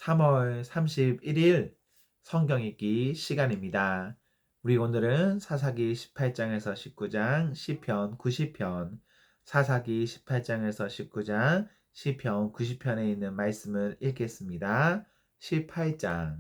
3월 31일 성경 읽기 시간입니다. 우리 오늘은 사사기 18장에서 19장, 시편 90편, 사사기 18장에서 19장, 시편 90편에 있는 말씀을 읽겠습니다. 18장.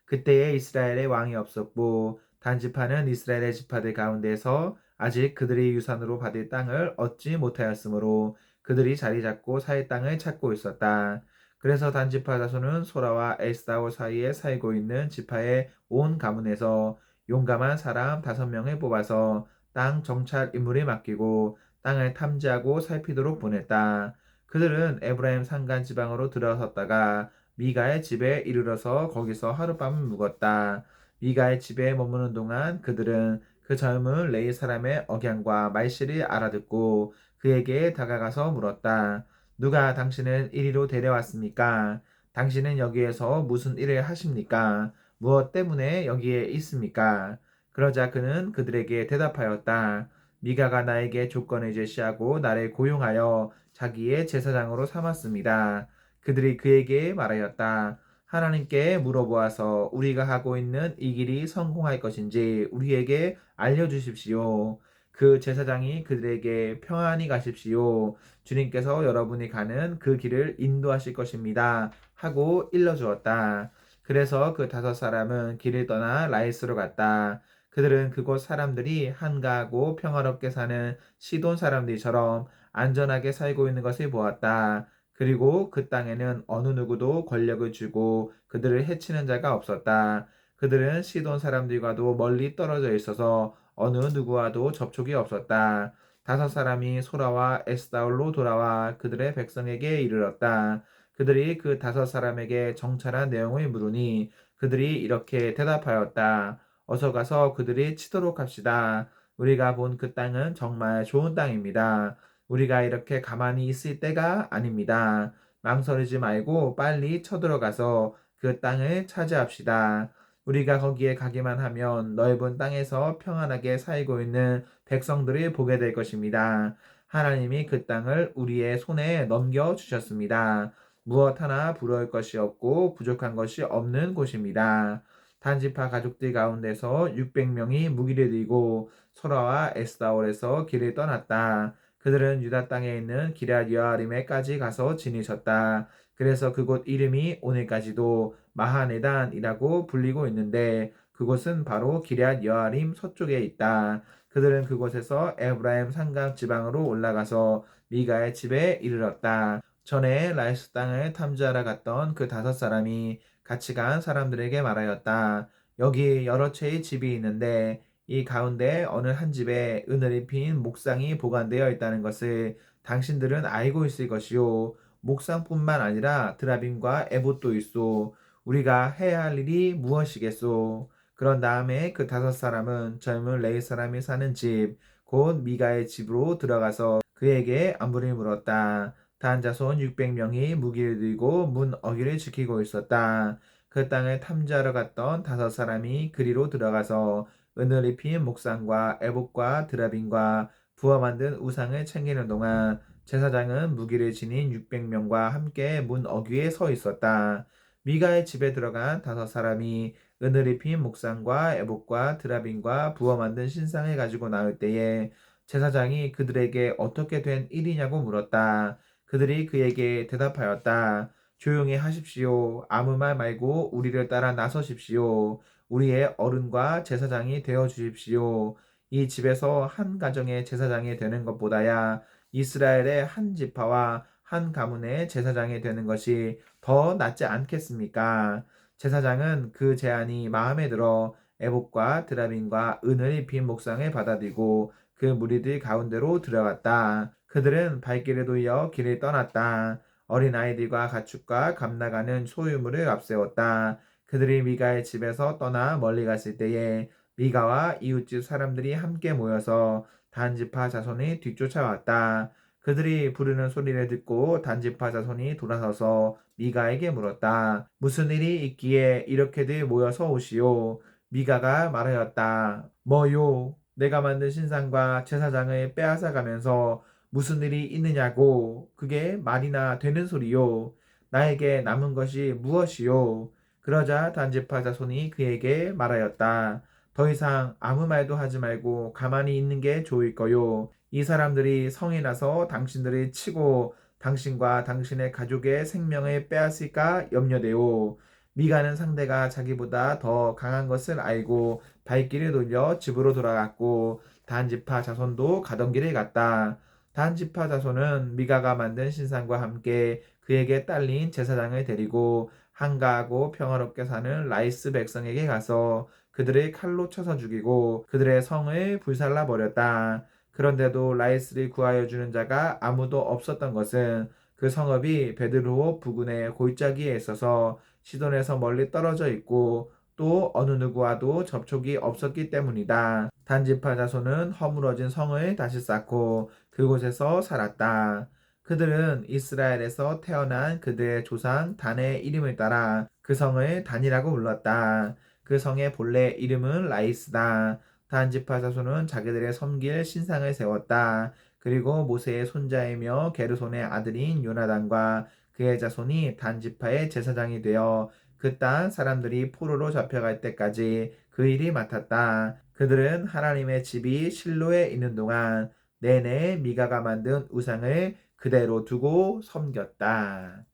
그때에 이스라엘의 왕이 없었고 단지파는 이스라엘의 지파들 가운데서 아직 그들이 유산으로 받을 땅을 얻지 못하였으므로 그들이 자리 잡고 살 땅을 찾고 있었다. 그래서 단지파 자손은 소라와 에스다올 사이에 살고 있는 지파의 온 가문에서 용감한 사람 5명을 뽑아서 땅 정찰 임무를 맡기고 땅을 탐지하고 살피도록 보냈다. 그들은 에브라임 산간 지방으로 들어섰다가 미가의 집에 이르러서 거기서 하룻밤을 묵었다. 미가의 집에 머무는 동안 그들은 그 젊은 레이 사람의 억양과 말씨를 알아듣고 그에게 다가가서 물었다. 누가 당신을 이리로 데려왔습니까? 당신은 여기에서 무슨 일을 하십니까? 무엇 때문에 여기에 있습니까? 그러자 그는 그들에게 대답하였다. 미가가 나에게 조건을 제시하고 나를 고용하여 자기의 제사장으로 삼았습니다. 그들이 그에게 말하였다. 하나님께 물어보아서 우리가 하고 있는 이 길이 성공할 것인지 우리에게 알려주십시오. 그 제사장이 그들에게 평안히 가십시오. 주님께서 여러분이 가는 그 길을 인도하실 것입니다. 하고 일러주었다. 그래서 그 5사람은 길을 떠나 라이스로 갔다. 그들은 그곳 사람들이 한가하고 평화롭게 사는 시돈 사람들처럼 안전하게 살고 있는 것을 보았다. 그리고 그 땅에는 어느 누구도 권력을 주고 그들을 해치는 자가 없었다. 그들은 시돈 사람들과도 멀리 떨어져 있어서 어느 누구와도 접촉이 없었다. 5사람이 소라와 에스다올로 돌아와 그들의 백성에게 이르렀다. 그들이 그 5사람에게 정찰한 내용을 물으니 그들이 이렇게 대답하였다. 어서 가서 그들이 치도록 합시다. 우리가 본 그 땅은 정말 좋은 땅입니다. 우리가 이렇게 가만히 있을 때가 아닙니다. 망설이지 말고 빨리 쳐들어가서 그 땅을 차지합시다. 우리가 거기에 가기만 하면 넓은 땅에서 평안하게 살고 있는 백성들을 보게 될 것입니다. 하나님이 그 땅을 우리의 손에 넘겨주셨습니다. 무엇 하나 부러울 것이 없고 부족한 것이 없는 곳입니다. 단지파 가족들 가운데서 600명이 무기를 들고 소라와 에스다올에서 길을 떠났다. 그들은 유다 땅에 있는 기럇 여아림에까지 가서 지내셨다. 그래서 그곳 이름이 오늘까지도 마하네단이라고 불리고 있는데 그곳은 바로 기럇 여아림 서쪽에 있다. 그들은 그곳에서 에브라임 산강 지방으로 올라가서 미가의 집에 이르렀다. 전에 라이스 땅을 탐지하러 갔던 그 5사람이 같이 간 사람들에게 말하였다. 여기 여러 채의 집이 있는데 이 가운데 어느 한 집에 은을 입힌 목상이 보관되어 있다는 것을 당신들은 알고 있을 것이요. 목상뿐만 아니라 드라빔과 에봇도 있소. 우리가 해야 할 일이 무엇이겠소? 그런 다음에 그 5사람은 젊은 레이 사람이 사는 집, 곧 미가의 집으로 들어가서 그에게 안부를 물었다. 단 자손 600명이 무기를 들고 문 어귀를 지키고 있었다. 그 땅을 탐지하러 갔던 5사람이 그리로 들어가서 은을 입힌 목상과 에봇과 드라빔과 부어 만든 우상을 챙기는 동안 제사장은 무기를 지닌 600명과 함께 문 어귀에 서 있었다. 미가의 집에 들어간 5사람이 은을 입힌 목상과 에봇과 드라빔과 부어 만든 신상을 가지고 나올 때에 제사장이 그들에게 어떻게 된 일이냐고 물었다. 그들이 그에게 대답하였다. 조용히 하십시오. 아무 말 말고 우리를 따라 나서십시오. 우리의 어른과 제사장이 되어 주십시오. 이 집에서 한 가정의 제사장이 되는 것보다야 이스라엘의 한 지파와 한 가문의 제사장이 되는 것이 더 낫지 않겠습니까? 제사장은 그 제안이 마음에 들어 에봇과 드라빔과 은을 입힌 목상을 받아들이고 그 무리들 가운데로 들어갔다. 그들은 발길에도 이어 길을 떠났다. 어린아이들과 가축과 감나가는 소유물을 앞세웠다. 그들이 미가의 집에서 떠나 멀리 갔을 때에 미가와 이웃집 사람들이 함께 모여서 단지파 자손이 뒤쫓아왔다. 그들이 부르는 소리를 듣고 단지파 자손이 돌아서서 미가에게 물었다. 무슨 일이 있기에 이렇게들 모여서 오시오? 미가가 말하였다. 뭐요? 내가 만든 신상과 제사장을 빼앗아 가면서 무슨 일이 있느냐고. 그게 말이나 되는 소리요. 나에게 남은 것이 무엇이요? 그러자 단지파 자손이 그에게 말하였다. 더 이상 아무 말도 하지 말고 가만히 있는 게 좋을 거요. 이 사람들이 성이 나서 당신들을 치고 당신과 당신의 가족의 생명을 빼앗을까 염려되오. 미가는 상대가 자기보다 더 강한 것을 알고 발길을 돌려 집으로 돌아갔고 단지파 자손도 가던 길을 갔다. 단지파 자손은 미가가 만든 신상과 함께 그에게 딸린 제사장을 데리고 한가하고 평화롭게 사는 라이스 백성에게 가서 그들을 칼로 쳐서 죽이고 그들의 성을 불살라 버렸다. 그런데도 라이스를 구하여 주는 자가 아무도 없었던 것은 그 성읍이 베드로호 부근의 골짜기에 있어서 시돈에서 멀리 떨어져 있고 또 어느 누구와도 접촉이 없었기 때문이다. 단지파 자손은 허물어진 성을 다시 쌓고 그곳에서 살았다. 그들은 이스라엘에서 태어난 그들의 조상 단의 이름을 따라 그 성을 단이라고 불렀다. 그 성의 본래 이름은 라이스다. 단지파 자손은 자기들의 섬길 신상을 세웠다. 그리고 모세의 손자이며 게르손의 아들인 요나단과 그의 자손이 단지파의 제사장이 되어 그 땅 사람들이 포로로 잡혀갈 때까지 그 일이 맡았다. 그들은 하나님의 집이 실로에 있는 동안 내내 미가가 만든 우상을 그대로 두고 섬겼다.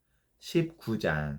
19장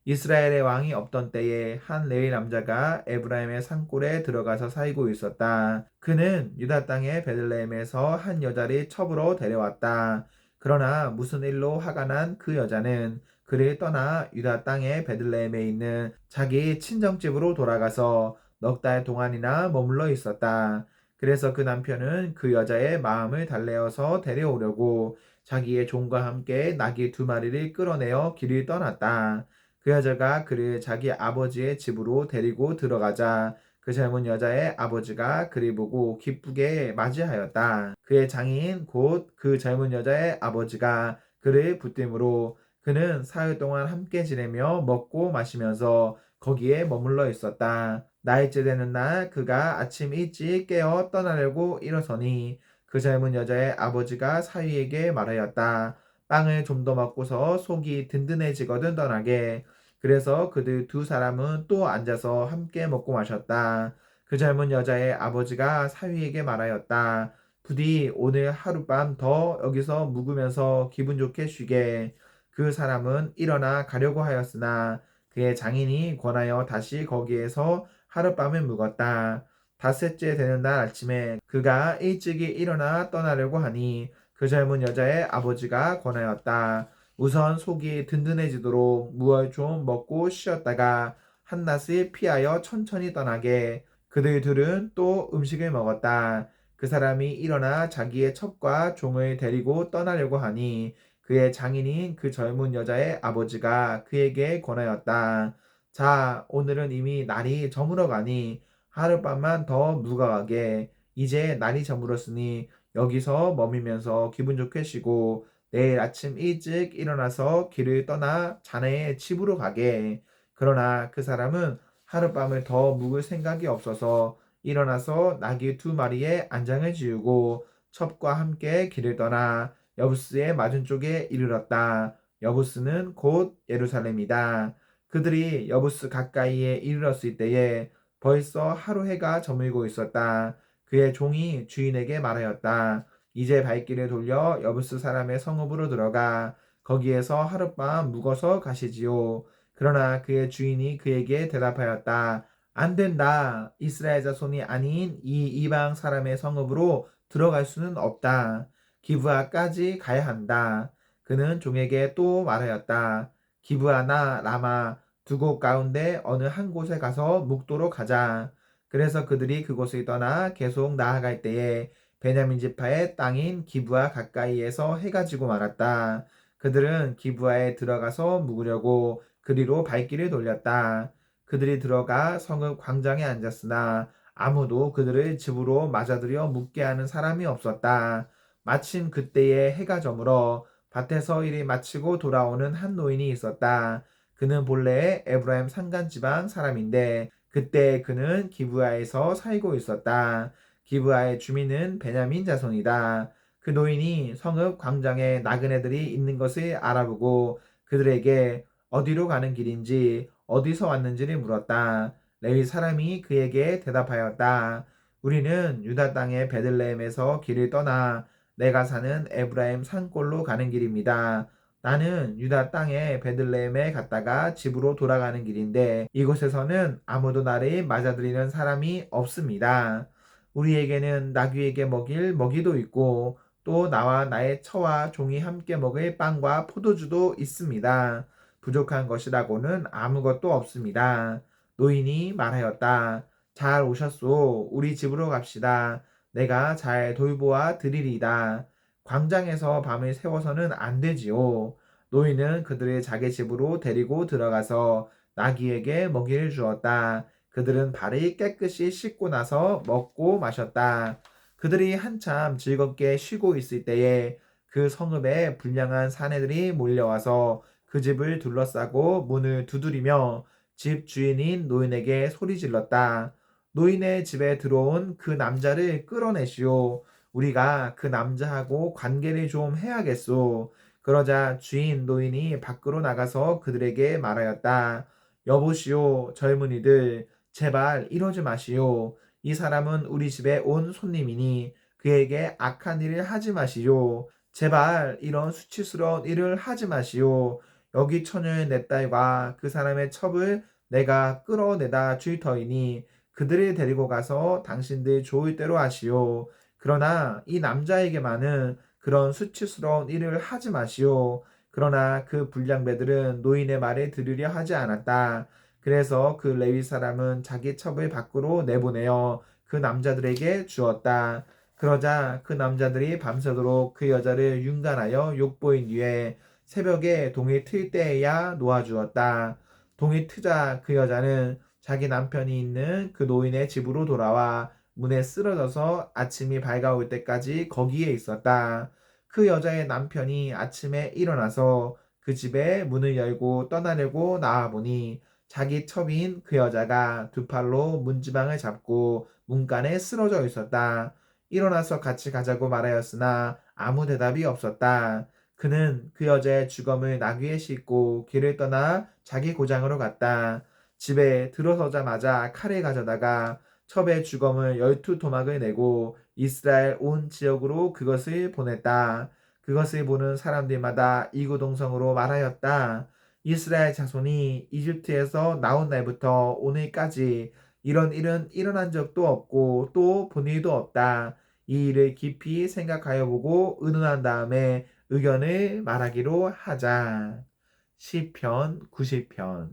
이스라엘의 왕이 없던 때에 한 레위 남자가 에브라임의 산골에 들어가서 살고 있었다. 그는 유다 땅의 베들레헴에서 한 여자를 첩으로 데려왔다. 그러나 무슨 일로 화가 난 그 여자는 그를 떠나 유다 땅의 베들레헴에 있는 자기 친정집으로 돌아가서 넉 달 동안이나 머물러 있었다. 그래서 그 남편은 그 여자의 마음을 달래어서 데려오려고 자기의 종과 함께 나귀 2마리를 끌어내어 길을 떠났다. 그 여자가 그를 자기 아버지의 집으로 데리고 들어가자 그 젊은 여자의 아버지가 그를 보고 기쁘게 맞이하였다. 그의 장인 곧 그 젊은 여자의 아버지가 그를 붙들므로 그는 사흘 동안 함께 지내며 먹고 마시면서 거기에 머물러 있었다. 나흘째 되는 날 그가 아침 일찍 깨어 떠나려고 일어서니 그 젊은 여자의 아버지가 사위에게 말하였다. 빵을 좀 더 먹고서 속이 든든해지거든 떠나게. 그래서 그들 2사람은 또 앉아서 함께 먹고 마셨다. 그 젊은 여자의 아버지가 사위에게 말하였다. 부디 오늘 하룻밤 더 여기서 묵으면서 기분 좋게 쉬게. 그 사람은 일어나 가려고 하였으나 그의 장인이 권하여 다시 거기에서 하룻밤을 묵었다. 닷새째 되는 날 아침에 그가 일찍이 일어나 떠나려고 하니 그 젊은 여자의 아버지가 권하였다. 우선 속이 든든해지도록 무얼 좀 먹고 쉬었다가 한낮을 피하여 천천히 떠나게. 그들 둘은 또 음식을 먹었다. 그 사람이 일어나 자기의 첩과 종을 데리고 떠나려고 하니 그의 장인인 그 젊은 여자의 아버지가 그에게 권하였다. 자, 오늘은 이미 날이 저물어 가니 하룻밤만 더 묵어가게. 이제 날이 저물었으니 여기서 머물면서 기분 좋게 쉬고 내일 아침 일찍 일어나서 길을 떠나 자네의 집으로 가게. 그러나 그 사람은 하룻밤을 더 묵을 생각이 없어서 일어나서 나귀 2마리의 안장을 지우고 첩과 함께 길을 떠나 여부스의 맞은 쪽에 이르렀다. 여부스는 곧 예루살렘이다. 그들이 여부스 가까이에 이르렀을 때에 벌써 하루 해가 저물고 있었다. 그의 종이 주인에게 말하였다. 이제 발길을 돌려 여부스 사람의 성읍으로 들어가 거기에서 하룻밤 묵어서 가시지요. 그러나 그의 주인이 그에게 대답하였다. 안 된다. 이스라엘 자손이 아닌 이 이방 사람의 성읍으로 들어갈 수는 없다. 기브아까지 가야 한다. 그는 종에게 또 말하였다. 기브아나 라마 2곳 가운데 어느 한 곳에 가서 묵도록 하자. 그래서 그들이 그곳을 떠나 계속 나아갈 때에 베냐민 지파의 땅인 기브아 가까이에서 해가 지고 말았다. 그들은 기브아에 들어가서 묵으려고 그리로 발길을 돌렸다. 그들이 들어가 성읍 광장에 앉았으나 아무도 그들을 집으로 맞아들여 묵게 하는 사람이 없었다. 마침 그때에 해가 저물어 밭에서 일을 마치고 돌아오는 한 노인이 있었다. 그는 본래 에브라임 산간 지방 사람인데 그때 그는 기브아에서 살고 있었다. 기브아의 주민은 베냐민 자손이다. 그 노인이 성읍 광장에 나그네들이 있는 것을 알아보고 그들에게 어디로 가는 길인지 어디서 왔는지를 물었다. 레위 사람이 그에게 대답하였다. 우리는 유다 땅의 베들레헴에서 길을 떠나 내가 사는 에브라임 산골로 가는 길입니다. 나는 유다 땅의 베들레헴에 갔다가 집으로 돌아가는 길인데 이곳에서는 아무도 나를 맞아들이는 사람이 없습니다. 우리에게는 나귀에게 먹일 먹이도 있고 또 나와 나의 처와 종이 함께 먹을 빵과 포도주도 있습니다. 부족한 것이라고는 아무것도 없습니다. 노인이 말하였다. 잘 오셨소. 우리 집으로 갑시다. 내가 잘 돌보아 드리리다. 광장에서 밤을 새워서는 안 되지요. 노인은 그들을 자기 집으로 데리고 들어가서 나귀에게 먹이를 주었다. 그들은 발을 깨끗이 씻고 나서 먹고 마셨다. 그들이 한참 즐겁게 쉬고 있을 때에 그 성읍에 불량한 사내들이 몰려와서 그 집을 둘러싸고 문을 두드리며 집 주인인 노인에게 소리질렀다. 노인의 집에 들어온 그 남자를 끌어내시오. 우리가 그 남자하고 관계를 좀 해야겠소. 그러자 주인 노인이 밖으로 나가서 그들에게 말하였다. 여보시오, 젊은이들, 제발 이러지 마시오. 이 사람은 우리 집에 온 손님이니 그에게 악한 일을 하지 마시오. 제발 이런 수치스러운 일을 하지 마시오. 여기 처녀의 내 딸과 그 사람의 첩을 내가 끌어내다 줄 터이니 그들을 데리고 가서 당신들 좋을 대로 하시오. 그러나 이 남자에게만은 그런 수치스러운 일을 하지 마시오. 그러나 그 불량배들은 노인의 말을 들으려 하지 않았다. 그래서 그 레위 사람은 자기 첩을 밖으로 내보내어 그 남자들에게 주었다. 그러자 그 남자들이 밤새도록 그 여자를 윤간하여 욕보인 뒤에 새벽에 동이 틀 때에야 놓아주었다. 동이 트자 그 여자는 자기 남편이 있는 그 노인의 집으로 돌아와 문에 쓰러져서 아침이 밝아올 때까지 거기에 있었다. 그 여자의 남편이 아침에 일어나서 그 집에 문을 열고 떠나려고 나와보니 자기 첩인 그 여자가 두 팔로 문지방을 잡고 문간에 쓰러져 있었다. 일어나서 같이 가자고 말하였으나 아무 대답이 없었다. 그는 그 여자의 주검을 나귀에 싣고 길을 떠나 자기 고장으로 갔다. 집에 들어서자마자 칼을 가져다가 첩의 주검을 12토막을 내고 이스라엘 온 지역으로 그것을 보냈다. 그것을 보는 사람들마다 이구동성으로 말하였다. 이스라엘 자손이 이집트에서 나온 날부터 오늘까지 이런 일은 일어난 적도 없고 또 본 일도 없다. 이 일을 깊이 생각하여 보고 의논한 다음에 의견을 말하기로 하자. 시편 90편.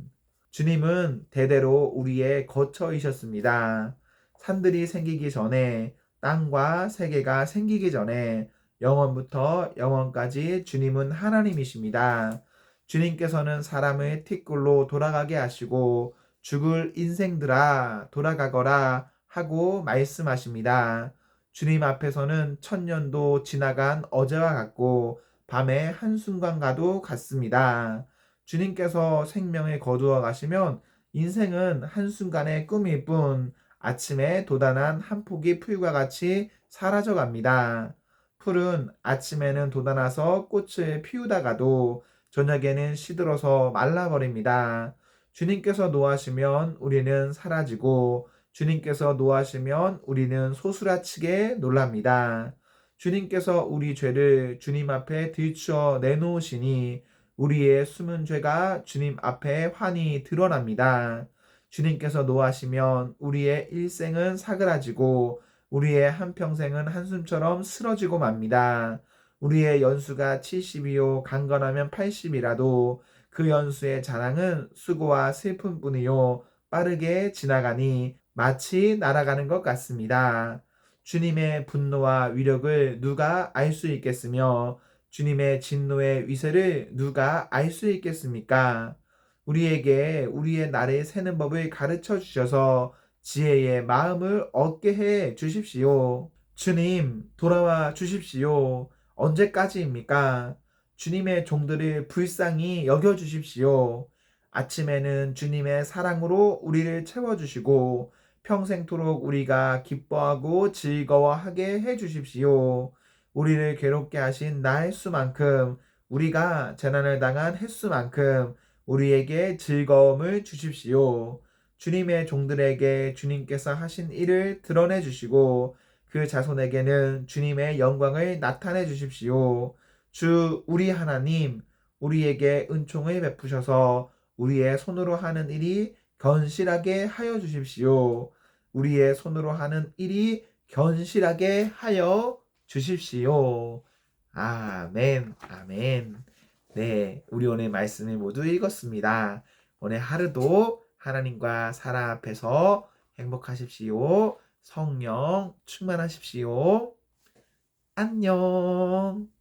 주님은 대대로 우리의 거처이셨습니다. 산들이 생기기 전에 땅과 세계가 생기기 전에 영원부터 영원까지 주님은 하나님이십니다. 주님께서는 사람을 티끌로 돌아가게 하시고 죽을 인생들아 돌아가거라 하고 말씀하십니다. 주님 앞에서는 천년도 지나간 어제와 같고 밤의 한순간과도 같습니다. 주님께서 생명을 거두어 가시면 인생은 한순간의 꿈일 뿐 아침에 돋아난 한 포기 풀과 같이 사라져 갑니다. 풀은 아침에는 돋아나서 꽃을 피우다가도 저녁에는 시들어서 말라버립니다. 주님께서 노하시면 우리는 사라지고 주님께서 노하시면 우리는 소스라치게 놀랍니다. 주님께서 우리 죄를 주님 앞에 들추어 내놓으시니 우리의 숨은 죄가 주님 앞에 환히 드러납니다. 주님께서 노하시면 우리의 일생은 사그라지고 우리의 한평생은 한숨처럼 쓰러지고 맙니다. 우리의 연수가 70이요 강건하면 80이라도 그 연수의 자랑은 수고와 슬픔뿐이요 빠르게 지나가니 마치 날아가는 것 같습니다. 주님의 분노와 위력을 누가 알 수 있겠으며 주님의 진노의 위세를 누가 알 수 있겠습니까? 우리에게 우리의 날을 세는 법을 가르쳐 주셔서 지혜의 마음을 얻게 해 주십시오. 주님, 돌아와 주십시오. 언제까지입니까? 주님의 종들을 불쌍히 여겨 주십시오. 아침에는 주님의 사랑으로 우리를 채워주시고 평생토록 우리가 기뻐하고 즐거워하게 해 주십시오. 우리를 괴롭게 하신 나의 수만큼 우리가 재난을 당한 횟수만큼 우리에게 즐거움을 주십시오. 주님의 종들에게 주님께서 하신 일을 드러내 주시고 그 자손에게는 주님의 영광을 나타내 주십시오. 주 우리 하나님, 우리에게 은총을 베푸셔서 우리의 손으로 하는 일이 견실하게 하여 주십시오. 우리의 손으로 하는 일이 견실하게 하여 주십시오. 아멘, 아멘. 네, 우리 오늘 말씀을 모두 읽었습니다. 오늘 하루도 하나님과 사랑 앞에서 행복하십시오. 성령 충만하십시오. 안녕.